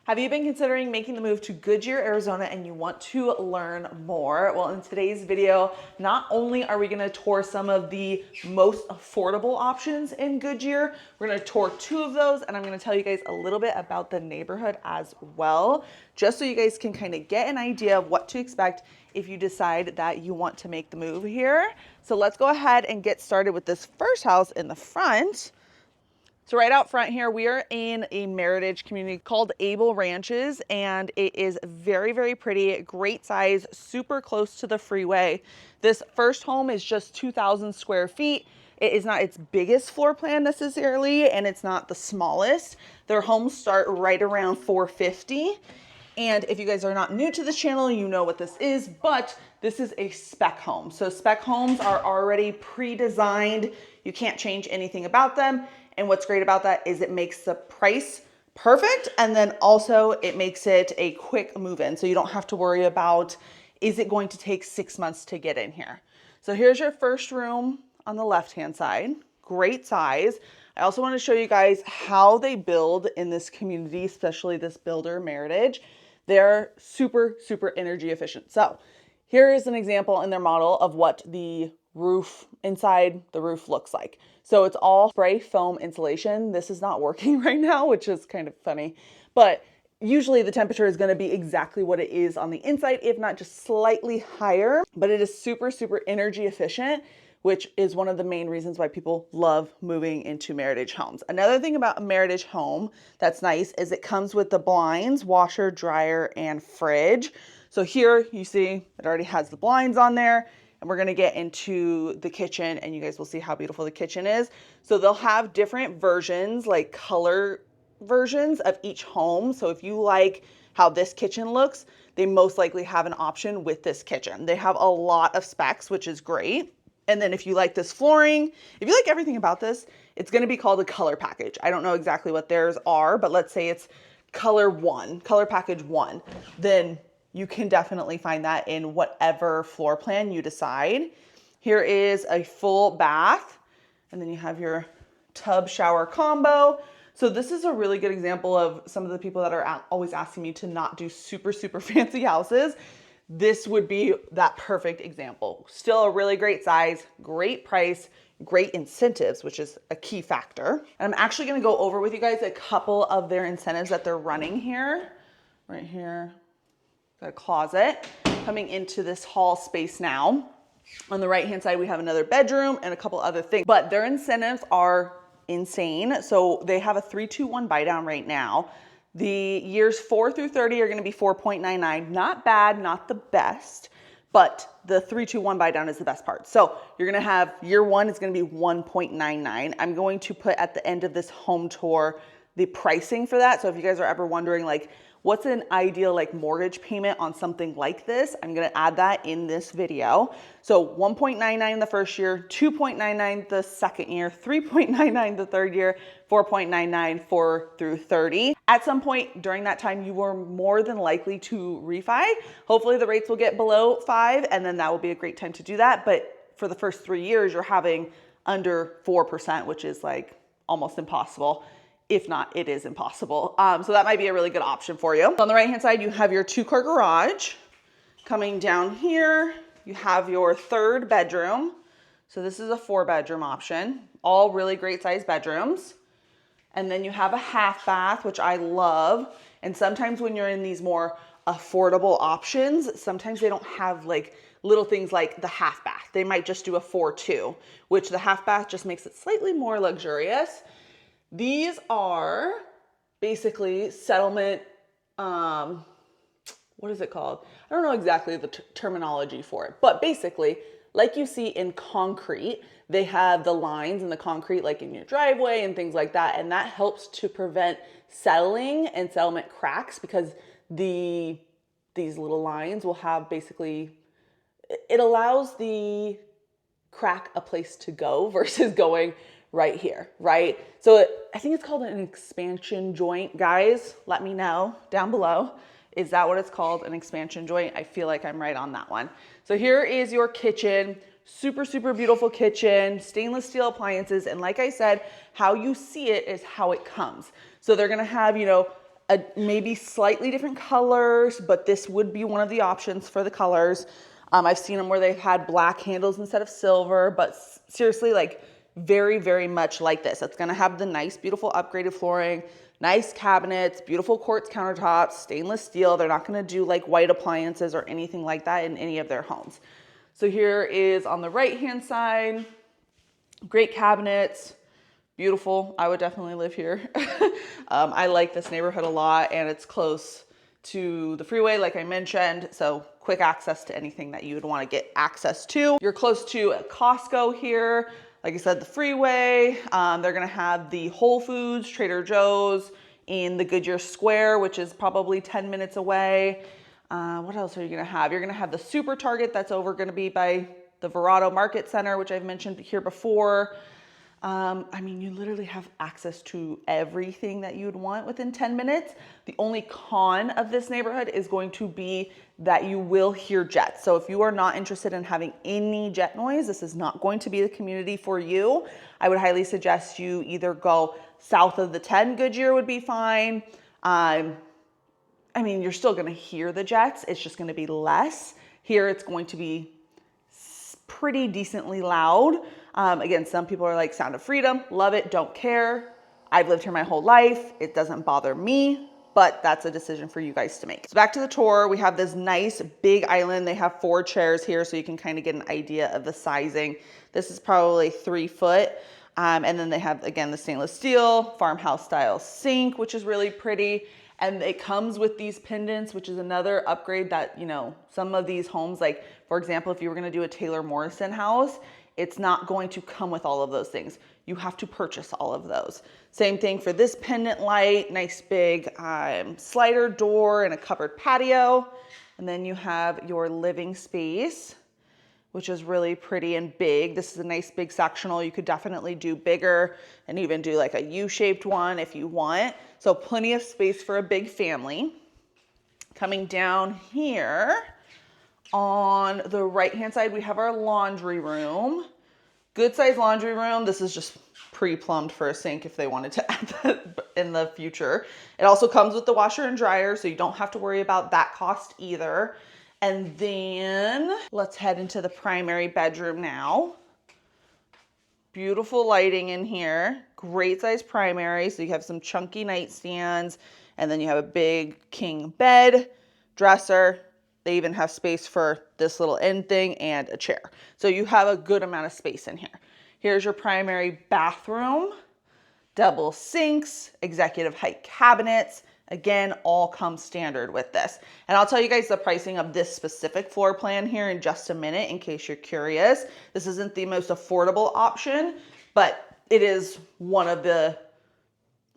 Have you been considering making the move to Goodyear, Arizona, and you want to learn more? Well, in today's video, not only are we gonna tour some of the most affordable options in Goodyear, we're gonna tour two of those, and I'm gonna tell you guys a little bit about the neighborhood as well, just so you guys can kind of get an idea of what to expect if you decide that you want to make the move here. So let's go ahead and get started with this first house in the front. So right out front here, we are in a Meritage community called Abel Ranches, and it is very, very pretty, great size, super close to the freeway. This first home is just 2,000 square feet. It is not its biggest floor plan necessarily, and it's not the smallest. Their homes start right around 450. And if you guys are not new to this channel, you know what this is, but this is a spec home. So spec homes are already pre-designed. You can't change anything about them. And what's great about that is it makes the price perfect. And then also it makes it a quick move in. So you don't have to worry about, is it going to take 6 months to get in here? So here's your first room on the left-hand side. Great size. I also want to show you guys how they build in this community, especially this builder Meritage. They're super, super energy efficient. So here is an example in their model of what the roof inside the roof looks like. So it's all spray foam insulation. This is not working right now, which is kind of funny, but usually the temperature is going to be exactly what it is on the inside, if not just slightly higher, but it is super, super energy efficient, which is one of the main reasons why people love moving into Meritage homes. Another thing about a Meritage home that's nice is it comes with the blinds, washer, dryer, and fridge. So here you see it already has the blinds on there, and we're gonna get into the kitchen and you guys will see how beautiful the kitchen is. So they'll have different versions, like color versions of each home. So if you like how this kitchen looks, they most likely have an option with this kitchen. They have a lot of specs, which is great. And then if you like this flooring, if you like everything about this, it's gonna be called a color package. I don't know exactly what theirs are, but let's say it's color package one, then you can definitely find that in whatever floor plan you decide. Here is a full bath, and then you have your tub shower combo. So this is a really good example of some of the people that are always asking me to not do super, super fancy houses. This would be that perfect example. Still a really great size, great price, great incentives, which is a key factor. And I'm actually gonna go over with you guys a couple of their incentives that they're running here. Right here, got a closet coming into this hall space now. On the right-hand side, we have another bedroom and a couple other things, but their incentives are insane. So they have a 3-2-1 buy down right now. The years 4 through 30 are going to be 4.99. Not bad, not the best, but the 3-2-1 buy down is the best part. So you're going to have year one is going to be 1.99. I'm going to put at the end of this home tour the pricing for that. So if you guys are ever wondering like what's an ideal like mortgage payment on something like this, I'm going to add that in this video. So 1.99 the first year, 2.99 the second year, 3.99 the third year, 4.99 4 through 30. At some point during that time, you are more than likely to refi. Hopefully the rates will get below 5, and then that will be a great time to do that. But for the first 3 years, you're having under 4%, which is like almost impossible. If not, it is impossible. So that might be a really good option for you. On the right-hand side, you have your 2-car garage. Coming down here, you have your third bedroom. So this is a 4-bedroom option. All really great sized bedrooms. And then you have a half bath, which I love. And sometimes when you're in these more affordable options, sometimes they don't have like little things like the half bath. They might just do a 4-2, which the half bath just makes it slightly more luxurious. These are basically settlement, what is it called? I don't know exactly the terminology for it, but basically, like you see in concrete, they have the lines in the concrete like in your driveway and things like that, and that helps to prevent settling and settlement cracks because these little lines will have basically, it allows the crack a place to go versus going right here, right? So I think it's called an expansion joint. Guys, let me know down below. Is that what it's called, an expansion joint? I feel like I'm right on that one. So here is your kitchen. Super, super beautiful kitchen, stainless steel appliances. And like I said, how you see it is how it comes. So they're gonna have, maybe slightly different colors, but this would be one of the options for the colors. I've seen them where they've had black handles instead of silver, but seriously, like very, very much like this. It's gonna have the nice, beautiful upgraded flooring, nice cabinets, beautiful quartz countertops, stainless steel. They're not gonna do like white appliances or anything like that in any of their homes. So here is on the right-hand side, great cabinets, beautiful. I would definitely live here. I like this neighborhood a lot, and it's close to the freeway, like I mentioned, so quick access to anything that you would want to get access to. You're close to a Costco here. Like I said, the freeway. They're gonna have the Whole Foods, Trader Joe's in the Goodyear Square, which is probably 10 minutes away. What else are you gonna have? You're gonna have the Super Target that's over gonna be by the Verrado Market Center, which I've mentioned here before. I mean, you literally have access to everything that you would want within 10 minutes. The only con of this neighborhood is going to be that you will hear jets. So if you are not interested in having any jet noise, this is not going to be the community for you. I would highly suggest you either go south of the 10. Goodyear would be fine. I mean, you're still gonna hear the jets. It's just gonna be less. Here it's going to be pretty decently loud. Again, some people are like, sound of freedom, love it, don't care. I've lived here my whole life. It doesn't bother me, but that's a decision for you guys to make. So back to the tour, we have this nice big island. They have 4 chairs here, so you can kind of get an idea of the sizing. This is probably 3 foot. And then they have, again, the stainless steel farmhouse style sink, which is really pretty. And it comes with these pendants, which is another upgrade that, you know, some of these homes, like for example, if you were gonna do a Taylor Morrison house, it's not going to come with all of those things. You have to purchase all of those. Same thing for this pendant light, nice big slider door and a covered patio. And then you have your living space, which is really pretty and big. This is a nice big sectional. You could definitely do bigger and even do like a U-shaped one if you want. So plenty of space for a big family. Coming down here, on the right-hand side, we have our laundry room. Good size laundry room. This is just pre-plumbed for a sink if they wanted to add that in the future. It also comes with the washer and dryer, so you don't have to worry about that cost either. And then let's head into the primary bedroom now. Beautiful lighting in here. Great size primary, so you have some chunky nightstands, and then you have a big king bed, dresser. They even have space for this little end thing and a chair. So you have a good amount of space in here. Here's your primary bathroom, double sinks, executive height cabinets. Again, all come standard with this. And I'll tell you guys the pricing of this specific floor plan here in just a minute in case you're curious. This isn't the most affordable option, but it is one of the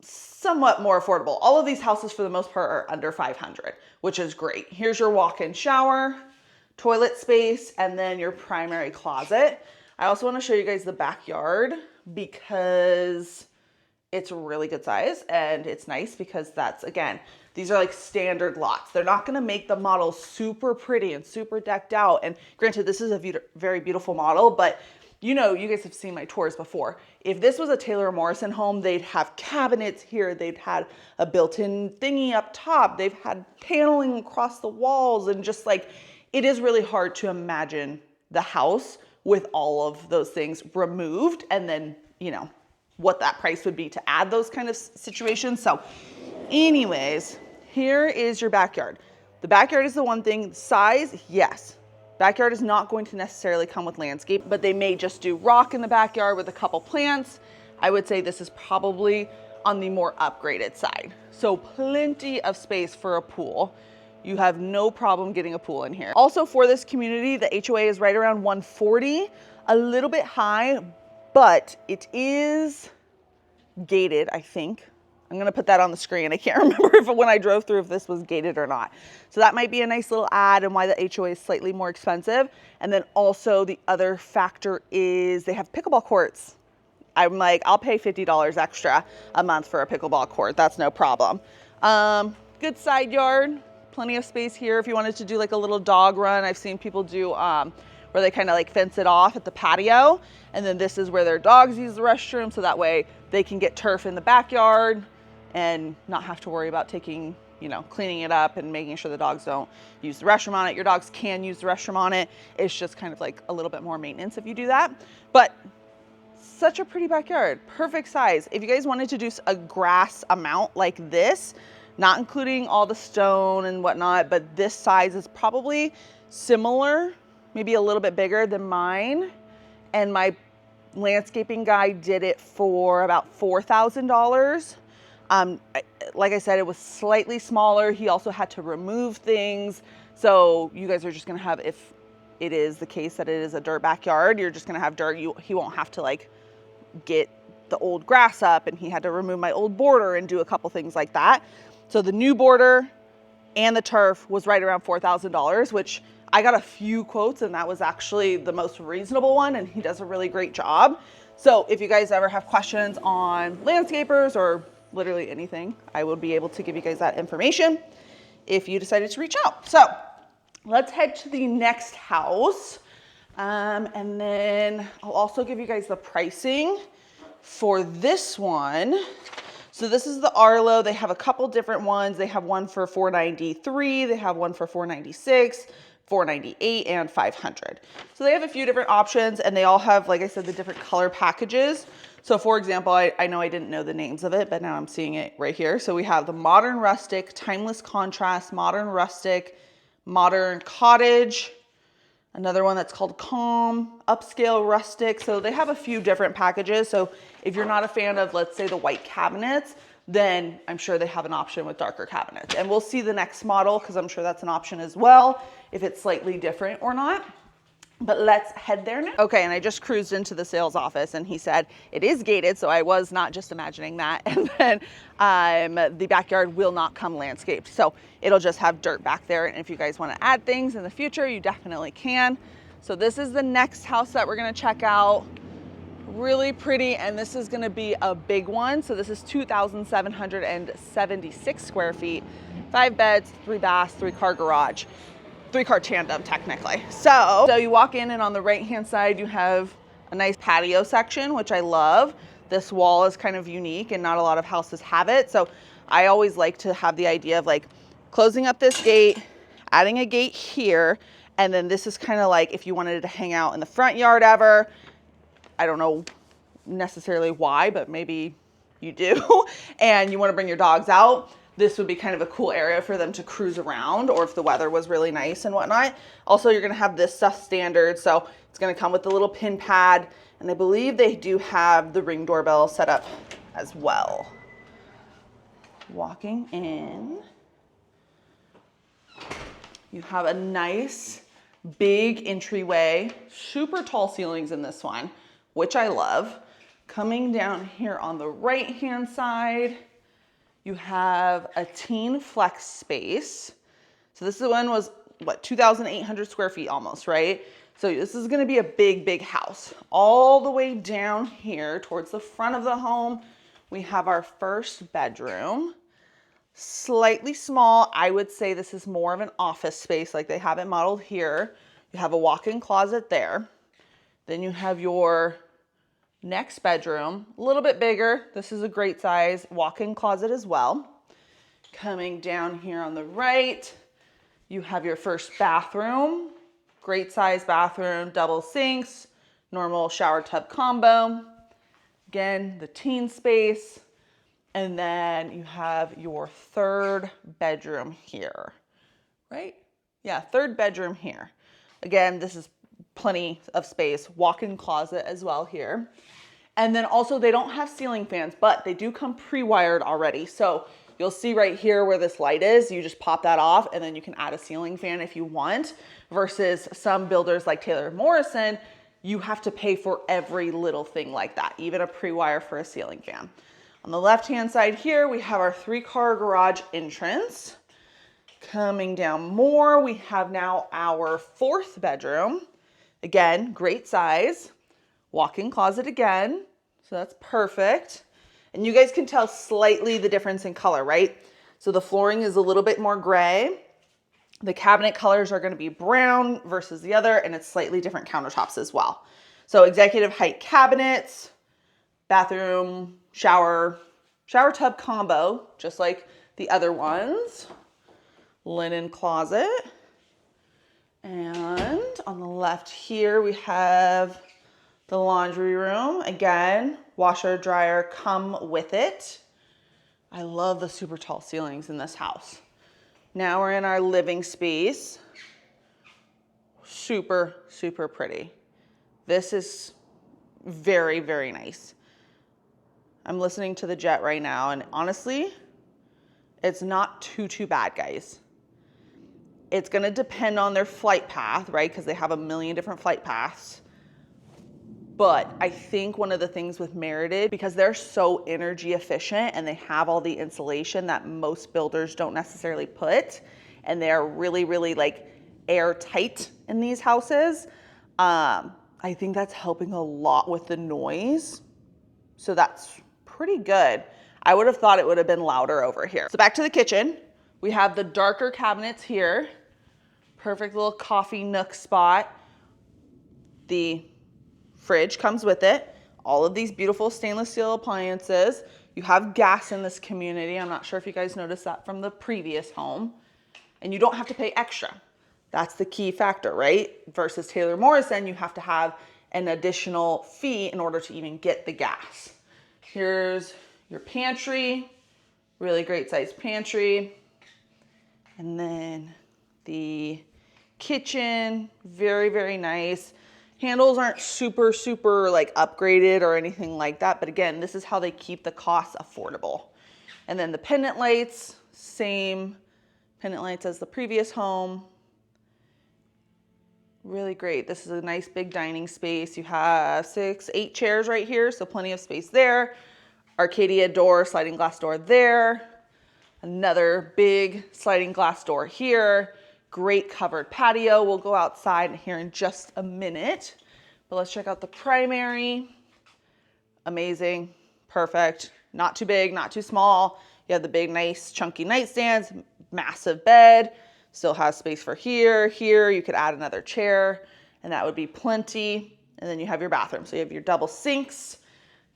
somewhat more affordable. All of these houses for the most part are under 500, which is great. Here's your walk-in shower, toilet space, and then your primary closet. I also want to show you guys the backyard because it's a really good size and it's nice because that's, again, these are like standard lots. They're not going to make the model super pretty and super decked out. And granted, this is a very beautiful model, but you know, you guys have seen my tours before. If this was a Taylor Morrison home, they'd have cabinets here. They'd had a built-in thingy up top. They've had paneling across the walls, and just like, it is really hard to imagine the house with all of those things removed, and then, you know, what that price would be to add those kind of situations. So anyways, here is your backyard. The backyard is the one thing. Size, yes. Backyard is not going to necessarily come with landscape, but they may just do rock in the backyard with a couple plants. I would say this is probably on the more upgraded side. So plenty of space for a pool. You have no problem getting a pool in here. Also for this community, the HOA is right around 140, a little bit high, but it is gated, I think. I'm gonna put that on the screen. I can't remember if when I drove through if this was gated or not. So that might be a nice little add and why the HOA is slightly more expensive. And then also the other factor is they have pickleball courts. I'm like, I'll pay $50 extra a month for a pickleball court. That's no problem. Good side yard, plenty of space here if you wanted to do like a little dog run. I've seen people do where they kind of like fence it off at the patio. And then this is where their dogs use the restroom. So that way they can get turf in the backyard. and not have to worry about taking, you know, cleaning it up and making sure the dogs don't use the restroom on it. Your dogs can use the restroom on it. It's just kind of like a little bit more maintenance if you do that. But such a pretty backyard, perfect size. If you guys wanted to do a grass amount like this, not including all the stone and whatnot, but this size is probably similar, maybe a little bit bigger than mine. And my landscaping guy did it for about $4,000. Like I said, it was slightly smaller. He also had to remove things. So you guys are just gonna have, if it is the case that it is a dirt backyard, you're just gonna have dirt. He won't have to like get the old grass up, and he had to remove my old border and do a couple things like that. So the new border and the turf was right around $4,000, which I got a few quotes, and that was actually the most reasonable one, and he does a really great job. So if you guys ever have questions on landscapers or literally anything, I will be able to give you guys that information if you decided to reach out. So let's head to the next house. And then I'll also give you guys the pricing for this one. So this is the Arlo. They have a couple different ones. They have one for $493. They have one for $496, $498, and $500. So they have a few different options, and they all have, like I said, the different color packages. So for example, I know I didn't know the names of it, but now I'm seeing it right here. So we have the Modern Rustic, Timeless Contrast, Modern Rustic, Modern Cottage, another one that's called Calm, Upscale Rustic. So they have a few different packages. So if you're not a fan of, let's say, the white cabinets, then I'm sure they have an option with darker cabinets. And we'll see the next model, because I'm sure that's an option as well, if it's slightly different or not. But let's head there now. Okay, and I just cruised into the sales office, and he said it is gated, so I was not just imagining that. And then the backyard will not come landscaped, so it'll just have dirt back there. And if you guys want to add things in the future, you definitely can. So this is the next house that we're going to check out. Really pretty, and this is going to be a big one. So this is 2,776 square feet, 5 beds, 3 baths, 3-car garage. 3-car tandem technically. So you walk in, and on the right hand side you have a nice patio section, which I love. This wall is kind of unique, and not a lot of houses have it. So I always like to have the idea of like closing up this gate, adding a gate here, and then this is kind of like if you wanted to hang out in the front yard ever. I don't know necessarily why, but maybe you do, and you want to bring your dogs out. This would be kind of a cool area for them to cruise around, or if the weather was really nice and whatnot. Also, you're going to have this stuff standard. So it's going to come with the little pin pad. And I believe they do have the Ring doorbell set up as well. Walking in, you have a nice big entryway, super tall ceilings in this one, which I love. Coming down here on the right-hand side, you have a teen flex space. So this one was, what, 2,800 square feet almost, right? So this is gonna be a big, big house. All the way down here towards the front of the home, we have our first bedroom. Slightly small. I would say this is more of an office space like they have it modeled here. You have a walk-in closet there. Then you have your next bedroom, a little bit bigger. This is a great size walk-in closet as well. Coming down here on the right, you have your first bathroom. Great size bathroom, double sinks, normal shower tub combo. Again, the teen space. And then you have your third bedroom here, right? Yeah, third bedroom here. Again, this is plenty of space, walk-in closet as well here. And then also they don't have ceiling fans, but they do come pre-wired already. So you'll see right here where this light is, you just pop that off, and then you can add a ceiling fan if you want, versus some builders like Taylor Morrison, you have to pay for every little thing like that, even a pre-wire for a ceiling fan. On the left-hand side here, we have our 3-car garage entrance. Coming down more, we have now our fourth bedroom. Again, great size. Walk-in closet again, so that's perfect. And you guys can tell slightly the difference in color, right? So the flooring is a little bit more gray. The cabinet colors are going to be brown versus the other, and it's slightly different countertops as well. So executive height cabinets, bathroom, shower shower tub combo, just like the other ones. Linen closet. And on the left here, we have the laundry room. Again, washer, dryer come with it. I love the super tall ceilings in this house. Now we're in our living space. Super, super pretty. This is very, very nice. I'm listening to the jet right now, and honestly, it's not too bad, guys. It's gonna depend on their flight path, right? Because they have a million different flight paths. But I think one of the things with Merited, because they're so energy efficient and they have all the insulation that most builders don't necessarily put, and they're really, really like airtight in these houses, I think that's helping a lot with the noise. So that's pretty good. I would have thought it would have been louder over here. So back to the kitchen. We have the darker cabinets here. Perfect little coffee nook spot. The fridge comes with it. All of these beautiful stainless steel appliances. You have gas in this community. I'm not sure if you guys noticed that from the previous home. And you don't have to pay extra. That's the key factor, right? Versus Taylor Morrison, you have to have an additional fee in order to even get the gas. Here's your pantry. Really great sized pantry. And then the kitchen, very, very nice. Handles aren't super like upgraded or anything like that. But again, this is how they keep the costs affordable. And then the pendant lights, same pendant lights as the previous home. Really great. This is a nice big dining space. You have 6, 8 chairs right here, so plenty of space there. Arcadia door, sliding glass door there. Another big sliding glass door here. Great covered patio. We'll go outside here in just a minute. But let's check out the primary. Amazing. Perfect. Not too big, not too small. You have the big, nice, chunky nightstands, massive bed. Still has space for here. Here, you could add another chair, and that would be plenty. And then you have your bathroom. So you have your double sinks,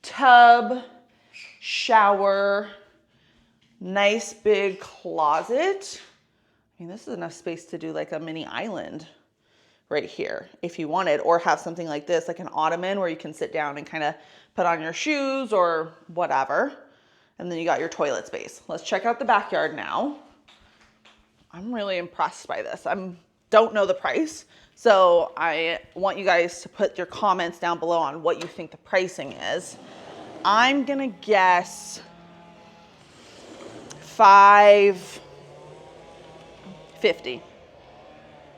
tub, shower, nice big closet. I mean, this is enough space to do like a mini island right here if you wanted, or have something like this, like an ottoman where you can sit down and kind of put on your shoes or whatever. And then you got your toilet space. Let's check out the backyard now. I'm really impressed by this. Don't know the price, so I want you guys to put your comments down below on what you think the pricing is. I'm gonna guess $550.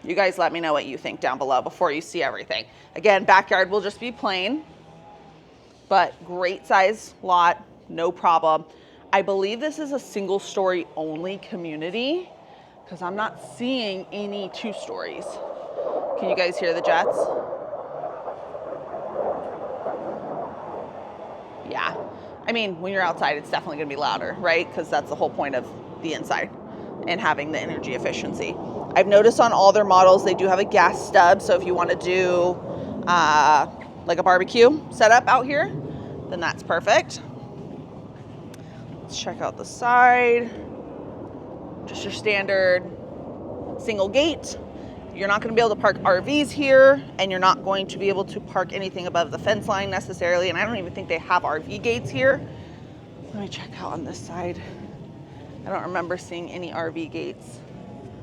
You guys let me know what you think down below before you see everything. Again, backyard will just be plain, but great size lot, no problem. I believe this is a single story only community, because I'm not seeing any 2 stories. Can you guys hear the jets? Yeah. I mean, when you're outside, it's definitely gonna be louder, right? Because that's the whole point of the inside and having the energy efficiency. I've noticed on all their models, they do have a gas stub. So if you want to do like a barbecue setup out here, then that's perfect. Let's check out the side. Just your standard single gate. You're not going to be able to park RVs here, and you're not going to be able to park anything above the fence line necessarily. And I don't even think they have RV gates here. Let me check out on this side. I don't remember seeing any RV gates,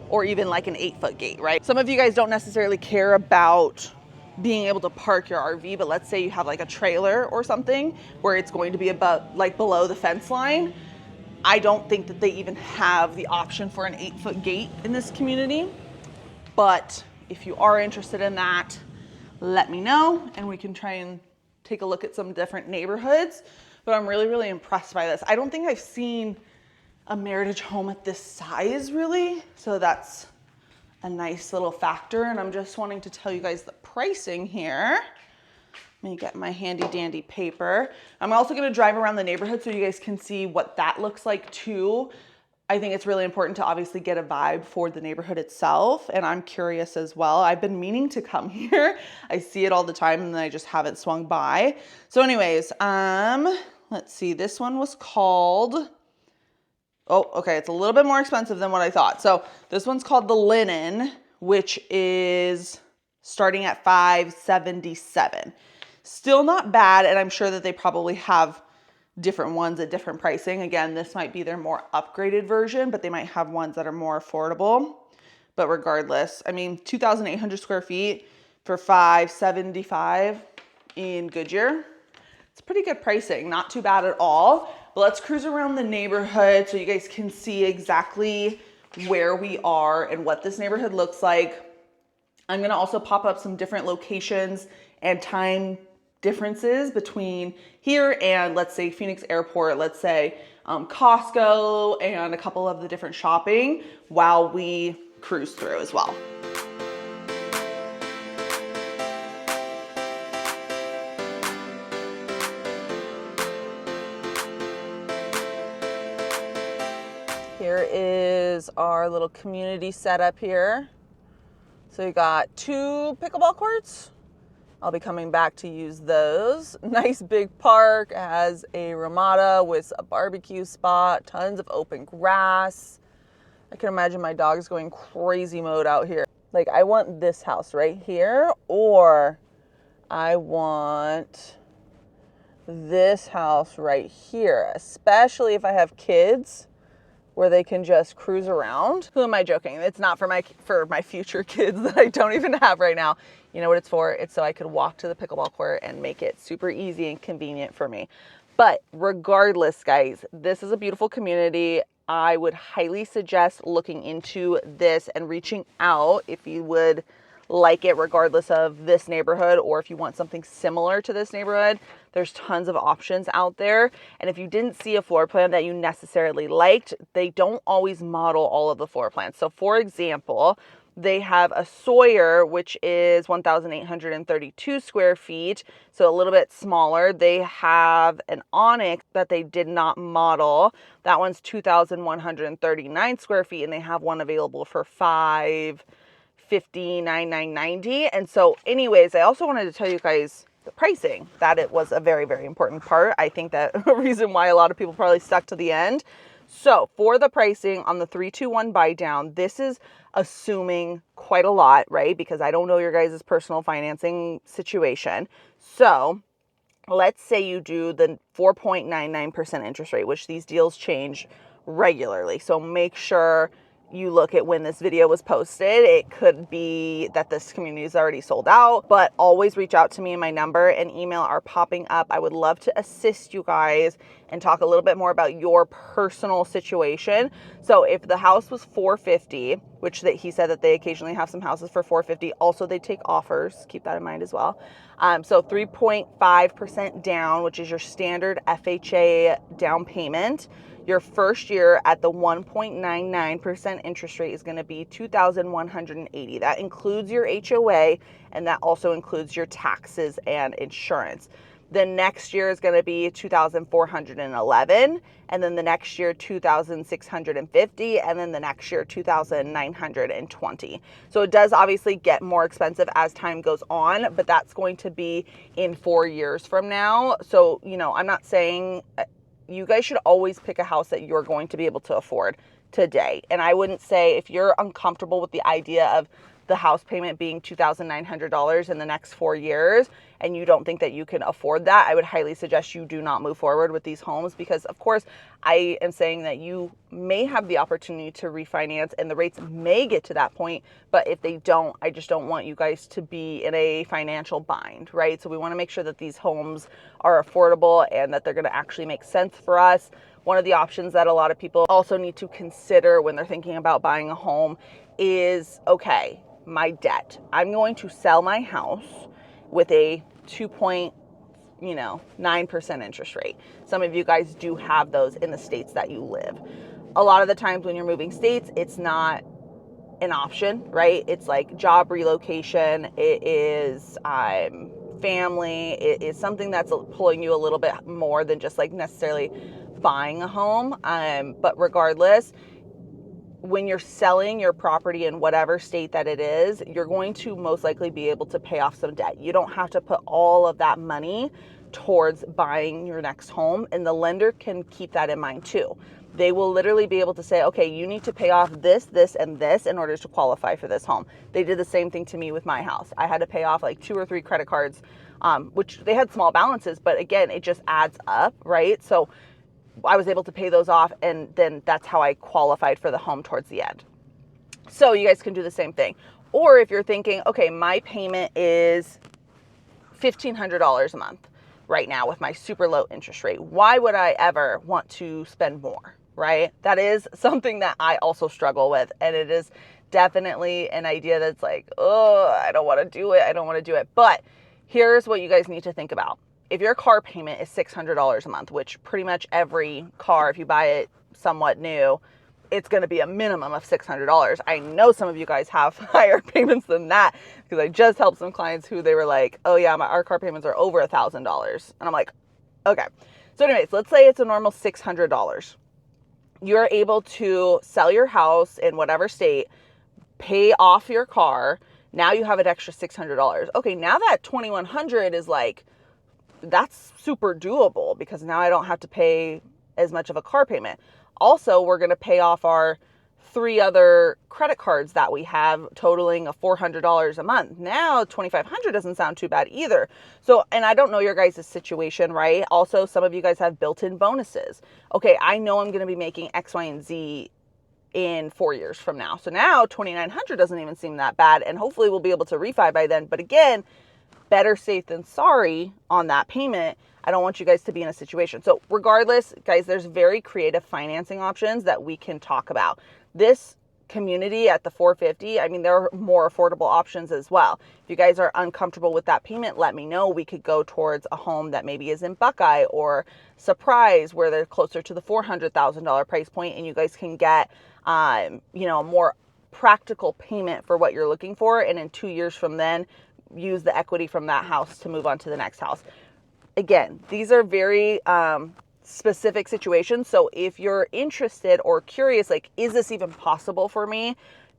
or even like an 8-foot gate, right? Some of you guys don't necessarily care about being able to park your RV, but let's say you have like a trailer or something where it's going to be about like below the fence line. I don't think that they even have the option for an 8-foot gate in this community. But if you are interested in that, let me know and we can try and take a look at some different neighborhoods. But I'm really, really impressed by this. I don't think I've seen a Meritage home at this size really. So that's a nice little factor. And I'm just wanting to tell you guys the pricing here. Let me get my handy dandy paper. I'm also gonna drive around the neighborhood so you guys can see what that looks like too. I think it's really important to obviously get a vibe for the neighborhood itself. And I'm curious as well. I've been meaning to come here. I see it all the time and I just haven't swung by. So anyways, let let's see, this one was called, oh, okay, it's a little bit more expensive than what I thought. So this one's called the Linen, which is starting at $577. Still not bad, and I'm sure that they probably have different ones at different pricing. Again, this might be their more upgraded version, but they might have ones that are more affordable. But regardless, I mean, 2,800 square feet for $575 in Goodyear. It's pretty good pricing, not too bad at all. But let's cruise around the neighborhood so you guys can see exactly where we are and what this neighborhood looks like. I'm gonna also pop up some different locations and time differences between here and, let's say, Phoenix Airport, let's say Costco, and a couple of the different shopping while we cruise through as well. Here is our little community setup here. So you got 2 pickleball courts. I'll be coming back to use those. Nice big park. It has a ramada with a barbecue spot, tons of open grass. I can imagine my dog's going crazy mode out here. Like, I want this house right here, or I want this house right here, especially if I have kids where they can just cruise around. Who am I joking? It's not for my future kids that I don't even have right now. You know what it's for? It's so I could walk to the pickleball court and make it super easy and convenient for me. But regardless, guys, this is a beautiful community. I would highly suggest looking into this and reaching out if you would like it, regardless of this neighborhood, or if you want something similar to this neighborhood. There's tons of options out there. And if you didn't see a floor plan that you necessarily liked, they don't always model all of the floor plans. So for example, they have a Sawyer, which is 1,832 square feet, so a little bit smaller. They have an Onyx that they did not model. That one's 2,139 square feet, and they have one available for $559,990. And so anyways, I also wanted to tell you guys the pricing, that it was a very, very important part. I think that a reason why a lot of people probably stuck to the end. So for the pricing on the 321 buy down, this is assuming quite a lot, right? Because I don't know your guys' personal financing situation. So let's say you do the 4.99% interest rate, which these deals change regularly. So make sure you look at when this video was posted. It could be that this community is already sold out, but always reach out to me, and my number and email are popping up. I would love to assist you guys and talk a little bit more about your personal situation. So if the house was $450, which he said that they occasionally have some houses for $450, also they take offers, keep that in mind as well. So 3.5% down, which is your standard FHA down payment. Your first year at the 1.99% interest rate is going to be $2,180. That includes your HOA, and that also includes your taxes and insurance. The next year is going to be $2,411, and then the next year $2,650, and then the next year $2,920. So it does obviously get more expensive as time goes on, but that's going to be in 4 years from now. So, you know, I'm not saying you guys should always pick a house that you're going to be able to afford today. And I wouldn't say, if you're uncomfortable with the idea of the house payment being $2,900 in the next 4 years and you don't think that you can afford that, I would highly suggest you do not move forward with these homes, because of course I am saying that you may have the opportunity to refinance and the rates may get to that point, but if they don't, I just don't want you guys to be in a financial bind, right? So we want to make sure that these homes are affordable and that they're going to actually make sense for us. One of the options that a lot of people also need to consider when they're thinking about buying a home is, okay, my debt. I'm going to sell my house with a 2.9% interest rate. Some of you guys do have those in the states that you live. A lot of the times when you're moving states, it's not an option, right? It's like job relocation. It is family. It is something that's pulling you a little bit more than just like necessarily buying a home. But regardless, when you're selling your property in whatever state that it is, you're going to most likely be able to pay off some debt. You don't have to put all of that money towards buying your next home. And the lender can keep that in mind too. They will literally be able to say, okay, you need to pay off this, this, and this in order to qualify for this home. They did the same thing to me with my house. I had to pay off like 2 or 3 credit cards, which they had small balances, but again, it just adds up, right? So I was able to pay those off, and then that's how I qualified for the home towards the end. So you guys can do the same thing. Or if you're thinking, okay, my payment is $1,500 a month right now with my super low interest rate. Why would I ever want to spend more, right? That is something that I also struggle with. And it is definitely an idea that's like, oh, I don't want to do it. I don't want to do it. But here's what you guys need to think about. If your car payment is $600 a month, which pretty much every car, if you buy it somewhat new, it's going to be a minimum of $600. I know some of you guys have higher payments than that, because I just helped some clients who they were like, oh yeah, our car payments are over $1,000. And I'm like, okay. So anyways, let's say it's a normal $600. You're able to sell your house in whatever state, pay off your car. Now you have an extra $600. Okay, now that $2,100 is like, that's super doable, because now I don't have to pay as much of a car payment. Also, we're going to pay off our 3 other credit cards that we have, totaling $400 a month. Now, $2,500 doesn't sound too bad either. So, and I don't know your guys' situation, right? Also, some of you guys have built-in bonuses. Okay, I know I'm going to be making X, Y, and Z in 4 years from now. So now $2,900 doesn't even seem that bad, and hopefully we'll be able to refi by then. But again, better safe than sorry on that payment. I don't want you guys to be in a situation. So regardless, guys, there's very creative financing options that we can talk about. This community at the 450, I mean, there are more affordable options as well. If you guys are uncomfortable with that payment, let me know. We could go towards a home that maybe is in Buckeye or Surprise, where they're closer to the $400,000 price point, and you guys can get, a more practical payment for what you're looking for. And in 2 years from then, use the equity from that house to move on to the next house. Again, these are very specific situations. So if you're interested or curious, like, is this even possible for me?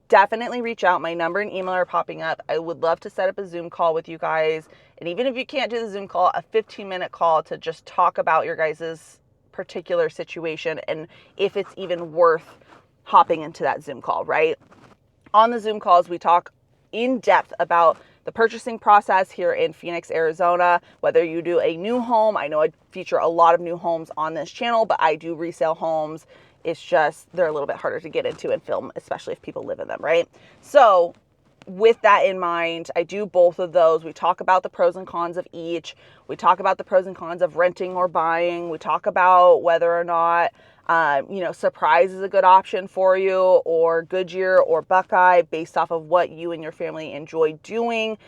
Definitely reach out. My number and email are popping up. I would love to set up a Zoom call with you guys. And even if you can't do the Zoom call, a 15-minute call to just talk about your guys' particular situation and if it's even worth hopping into that Zoom call, right? On the Zoom calls, we talk in depth about the purchasing process here in Phoenix, Arizona, whether you do a new home. I know I feature a lot of new homes on this channel, but I do resale homes. It's just, they're a little bit harder to get into and film, especially if people live in them, right? So with that in mind, I do both of those. We talk about the pros and cons of each. We talk about the pros and cons of renting or buying. We talk about whether or not Surprise is a good option for you, or Goodyear or Buckeye, based off of what you and your family enjoy doing.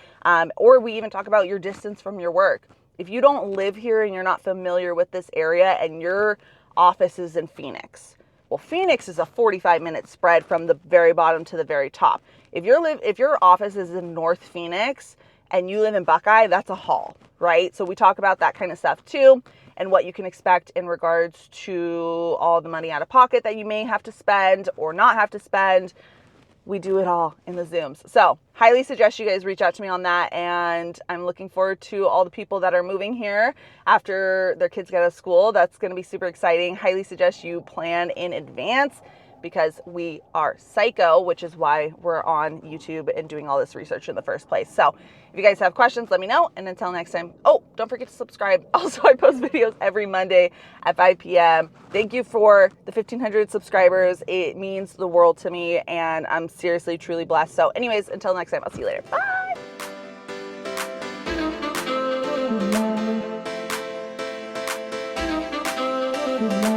Or we even talk about your distance from your work. If you don't live here and you're not familiar with this area and your office is in Phoenix, well, Phoenix is a 45-minute spread from the very bottom to the very top. If your office is in North Phoenix and you live in Buckeye, that's a haul, right? So we talk about that kind of stuff too, and what you can expect in regards to all the money out of pocket that you may have to spend or not have to spend. We do it all in the Zooms. So highly suggest you guys reach out to me on that. And I'm looking forward to all the people that are moving here after their kids get out of school. That's going to be super exciting. Highly suggest you plan in advance, because we are psycho, which is why we're on YouTube and doing all this research in the first place. So if you guys have questions, let me know. And until next time, don't forget to subscribe. Also, I post videos every Monday at 5 p.m. Thank you for the 1,500 subscribers. It means the world to me, and I'm seriously, truly blessed. So anyways, until next time, I'll see you later. Bye.